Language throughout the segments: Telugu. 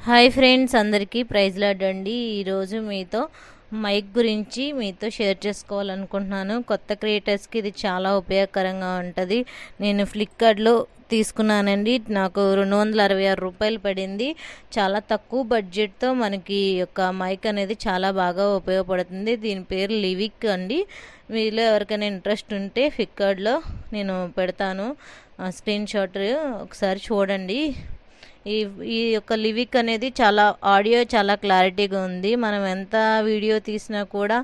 హాయ్ ఫ్రెండ్స్, అందరికీ ప్రైజ్ లార్డ్ అండి. ఈరోజు మీతో మైక్ గురించి మీతో షేర్ చేసుకోవాలనుకుంటున్నాను. కొత్త క్రియేటర్స్కి ఇది చాలా ఉపయోగకరంగా ఉంటుంది. నేను ఫ్లిప్కార్ట్లో తీసుకున్నానండి. నాకు 266 రూపాయలు పడింది. చాలా తక్కువ బడ్జెట్తో మనకి యొక్క మైక్ అనేది చాలా బాగా ఉపయోగపడుతుంది. దీని పేరు లివిక్ అండి. మీలో ఎవరికైనా ఇంట్రెస్ట్ ఉంటే ఫ్లిప్కార్ట్లో నేను పెడతాను స్క్రీన్ షాట్, ఒకసారి చూడండి. ఈ యొక్క లివిక్ అనేది ఆడియో చాలా క్లారిటీగా ఉంది. మనం ఎంత వీడియో తీసినా కూడా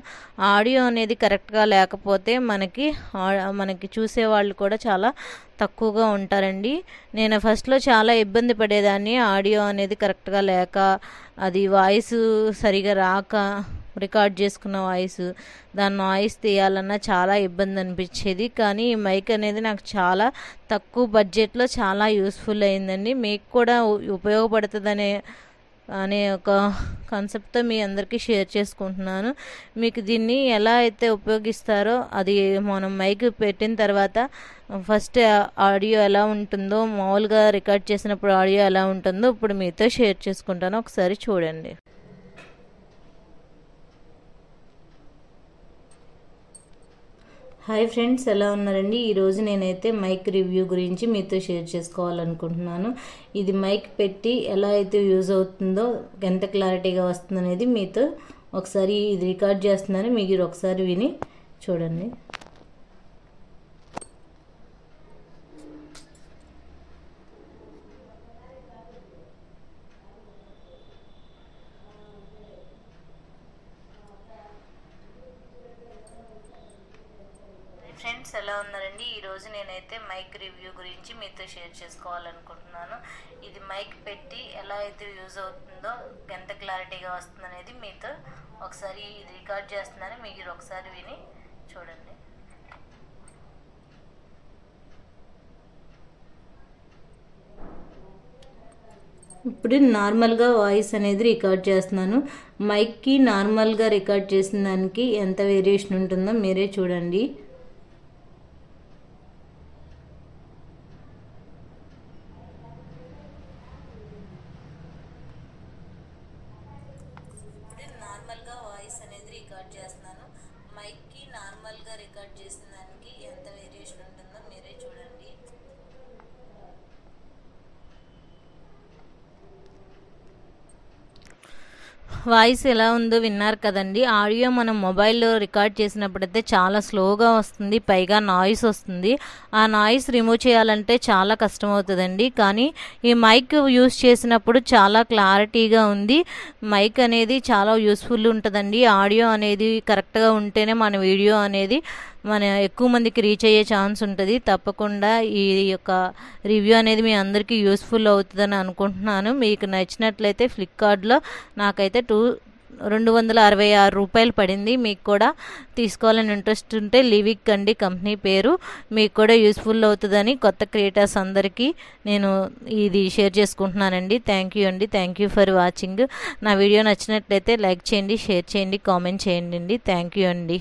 ఆడియో అనేది కరెక్ట్గా లేకపోతే మనకి చూసేవాళ్ళు కూడా చాలా తక్కువగా ఉంటారండి. నేను ఫస్ట్లో చాలా ఇబ్బంది పడేదాన్ని, ఆడియో అనేది కరెక్ట్గా లేక, అది వాయిస్ సరిగా రాక, రికార్డ్ చేసుకున్న దాని నాయిస్ తీయాలన్నా చాలా ఇబ్బంది అనిపించేది. కానీ ఈ మైక్ అనేది నాకు చాలా తక్కువ బడ్జెట్లో చాలా యూస్ఫుల్ అయిందండి. మీకు కూడా ఉపయోగపడుతుంది అనే ఒక కాన్సెప్ట్తో మీ అందరికీ షేర్ చేసుకుంటున్నాను. మీకు దీన్ని ఎలా అయితే ఉపయోగిస్తారో, అది మనం మైక్ పెట్టిన తర్వాత ఫస్ట్ ఆడియో ఎలా ఉంటుందో, మామూలుగా రికార్డ్ చేసినప్పుడు ఆడియో ఎలా ఉంటుందో ఇప్పుడు మీతో షేర్ చేసుకుంటాను. ఒకసారి చూడండి. హాయ్ ఫ్రెండ్స్, ఎలా ఉన్నారండి? ఈరోజు నేనైతే మైక్ రివ్యూ గురించి మీతో షేర్ చేసుకోవాలనుకుంటున్నాను. ఇది మైక్ పెట్టి ఎలా అయితే యూజ్ అవుతుందో, ఎంత క్లారిటీగా వస్తుందనేది మీతో ఒకసారి ఇది రికార్డ్ చేస్తున్నాను. మీరు ఒకసారి విని చూడండి. ఫ్రెండ్స్, ఎలా ఉన్నారండి? ఈరోజు నేనైతే మైక్ రివ్యూ గురించి మీతో షేర్ చేసుకోవాలనుకుంటున్నాను. ఇది మైక్ పెట్టి ఎలా అయితే యూజ్ అవుతుందో, ఎంత క్లారిటీగా వస్తుందనేది మీతో ఒకసారి ఇది రికార్డ్ చేస్తున్నాను. మీరు ఒకసారి విని చూడండి. ఇప్పుడు నార్మల్గా వాయిస్ అనేది రికార్డ్ చేస్తున్నాను. మైక్కి నార్మల్గా రికార్డ్ చేసిన దానికి ఎంత వేరియేషన్ ఉంటుందో మీరే చూడండి. నార్మల్గా వాయిస్ అనేది రికార్డ్ చేస్తున్నాను. మైక్కి నార్మల్గా రికార్డ్ చేసిన దానికి ఎంత వేరియేషన్ ఉంటుందో మీరే చూడండి. వాయిస్ ఎలా ఉందో విన్నారు కదండి. ఆడియో మనం మొబైల్లో రికార్డ్ చేసినప్పుడైతే చాలా స్లోగా వస్తుంది, పైగా నాయిస్ వస్తుంది. ఆ నాయిస్ రిమూవ్ చేయాలంటే చాలా కష్టం అవుతుందండి. కానీ ఈ మైక్ యూస్ చేసినప్పుడు చాలా క్లారిటీగా ఉంది. మైక్ అనేది చాలా యూస్ఫుల్ ఉంటుందండి. ఆడియో అనేది కరెక్ట్గా ఉంటేనే మన వీడియో అనేది ఎక్కువ మందికి రీచ్ అయ్యే ఛాన్స్ ఉంటుంది. తప్పకుండా ఈ యొక్క రివ్యూ అనేది మీ అందరికీ యూస్ఫుల్ అవుతుందని అనుకుంటున్నాను. మీకు నచ్చినట్లయితే ఫ్లిప్కార్ట్లో నాకైతే 266 రూపాయలు పడింది. మీకు కూడా తీసుకోవాలని ఇంట్రెస్ట్ ఉంటే లివిక్ అండి కంపెనీ పేరు. మీకు కూడా యూస్ఫుల్ అవుతుందని కొత్త క్రియేటర్స్ అందరికీ నేను ఇది షేర్ చేసుకుంటున్నానండి. థ్యాంక్ యూ అండి. Thank you for watching. నా వీడియో నచ్చినట్లయితే లైక్ చేయండి, షేర్ చేయండి, కామెంట్ చేయండి అండి. థ్యాంక్ యూ అండి.